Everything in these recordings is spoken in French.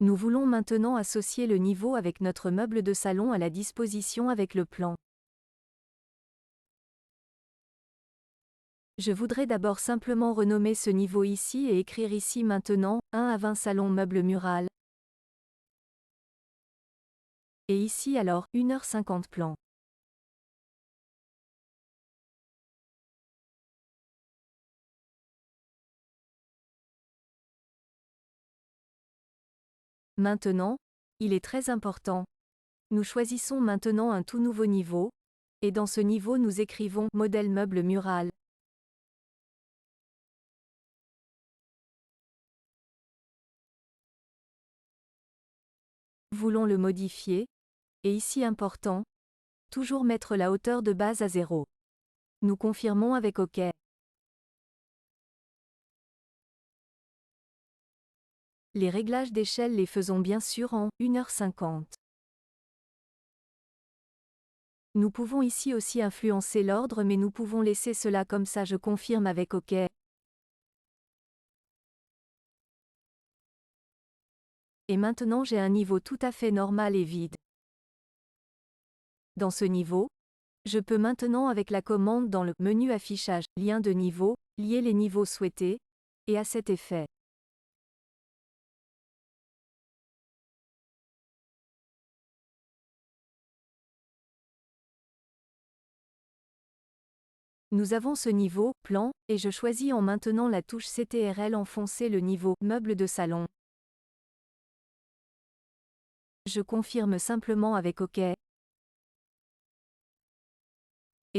Nous voulons maintenant associer le niveau avec notre meuble de salon à la disposition avec le plan. Je voudrais d'abord simplement renommer ce niveau ici et écrire ici maintenant, 1 à 20 salon meuble mural. Et ici alors, 1h50 plan. Maintenant, il est très important. Nous choisissons maintenant un tout nouveau niveau, et dans ce niveau nous écrivons modèle meuble mural. Voulons le modifier, et ici important, toujours mettre la hauteur de base à 0. Nous confirmons avec OK. Les réglages d'échelle les faisons bien sûr en 1h50. Nous pouvons ici aussi influencer l'ordre mais nous pouvons laisser cela comme ça, je confirme avec OK. Et maintenant j'ai un niveau tout à fait normal et vide. Dans ce niveau, je peux maintenant avec la commande dans le menu affichage, lien de niveau, lier les niveaux souhaités, et à cet effet. Nous avons ce niveau, plan, et je choisis en maintenant la touche CTRL enfoncer le niveau, meuble de salon. Je confirme simplement avec OK. Et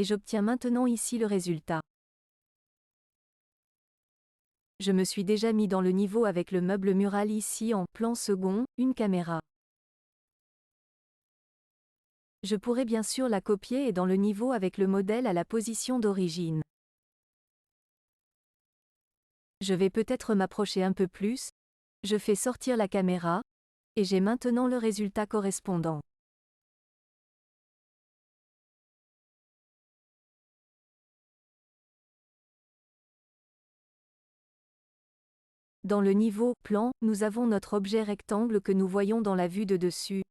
j'obtiens maintenant ici le résultat. Je me suis déjà mis dans le niveau avec le meuble mural ici en plan second, une caméra. Je pourrais bien sûr la copier et dans le niveau avec le modèle à la position d'origine. Je vais peut-être m'approcher un peu plus, je fais sortir la caméra, et j'ai maintenant le résultat correspondant. Dans le niveau « Plan », nous avons notre objet rectangle que nous voyons dans la vue de dessus.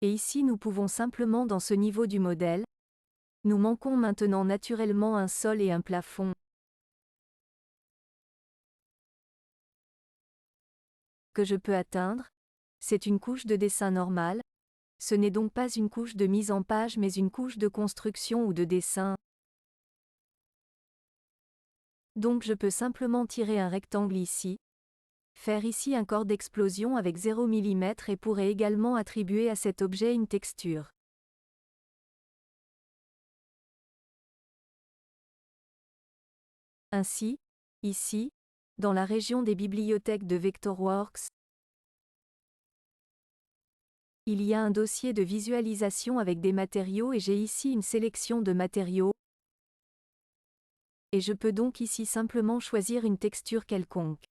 Et ici nous pouvons simplement dans ce niveau du modèle. Nous manquons maintenant naturellement un sol et un plafond. Que je peux atteindre. C'est une couche de dessin normale. Ce n'est donc pas une couche de mise en page mais une couche de construction ou de dessin. Donc je peux simplement tirer un rectangle ici. Faire ici un corps d'explosion avec 0 mm et pourrait également attribuer à cet objet une texture. Ainsi, ici, dans la région des bibliothèques de Vectorworks, il y a un dossier de visualisation avec des matériaux et j'ai ici une sélection de matériaux. Et je peux donc ici simplement choisir une texture quelconque.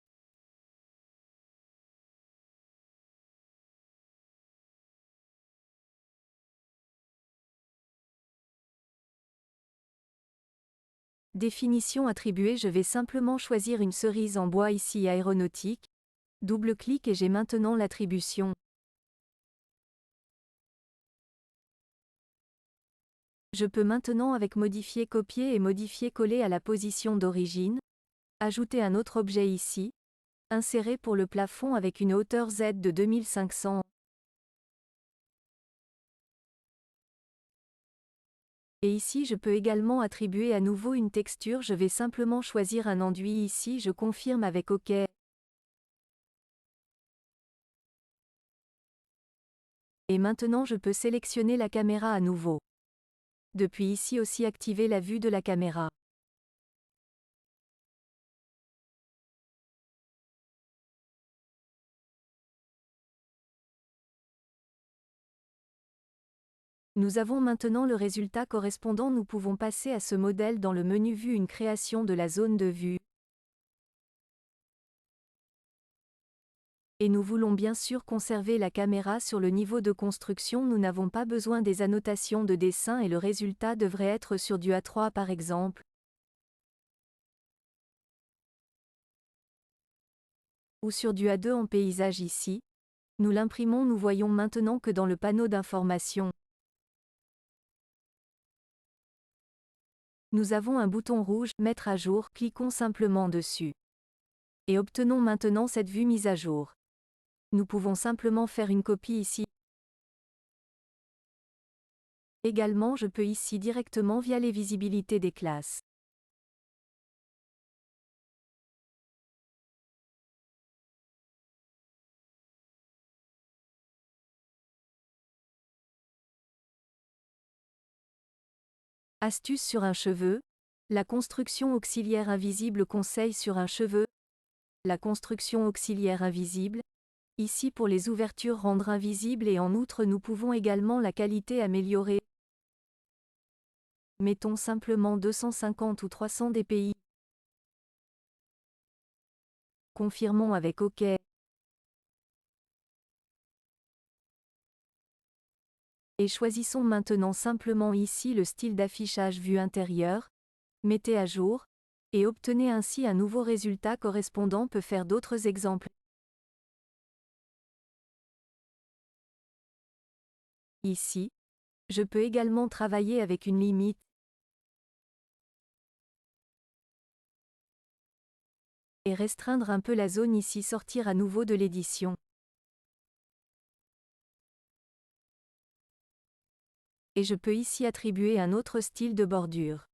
Définition attribuée, je vais simplement choisir une cerise en bois ici aéronautique. Double-clic et j'ai maintenant l'attribution. Je peux maintenant avec modifier copier et modifier coller à la position d'origine. Ajouter un autre objet ici. Insérer pour le plafond avec une hauteur Z de 2500. Et ici je peux également attribuer à nouveau une texture, je vais simplement choisir un enduit ici, je confirme avec OK. Et maintenant je peux sélectionner la caméra à nouveau. Depuis ici aussi activer la vue de la caméra. Nous avons maintenant le résultat correspondant, nous pouvons passer à ce modèle dans le menu vue une création de la zone de vue. Et nous voulons bien sûr conserver la caméra sur le niveau de construction, nous n'avons pas besoin des annotations de dessin et le résultat devrait être sur du A3 par exemple. ou sur du A2 en paysage ici. Nous l'imprimons, nous voyons maintenant que dans le panneau d'information, nous avons un bouton rouge « Mettre à jour », cliquons simplement dessus. Et obtenons maintenant cette vue mise à jour. Nous pouvons simplement faire une copie ici. Également, je peux ici directement via les visibilités des classes. Astuce sur un cheveu. La construction auxiliaire invisible. Conseil sur un cheveu. La construction auxiliaire invisible. Ici pour les ouvertures rendre invisible et en outre nous pouvons également la qualité améliorer. Mettons simplement 250 ou 300 dpi. Confirmons avec OK. Et choisissons maintenant simplement ici le style d'affichage vue intérieure. Mettez à jour. Et obtenez ainsi un nouveau résultat correspondant. Peut faire d'autres exemples. Ici, je peux également travailler avec une limite. Et restreindre un peu la zone ici. Sortir à nouveau de l'édition. Et je peux ici attribuer un autre style de bordure.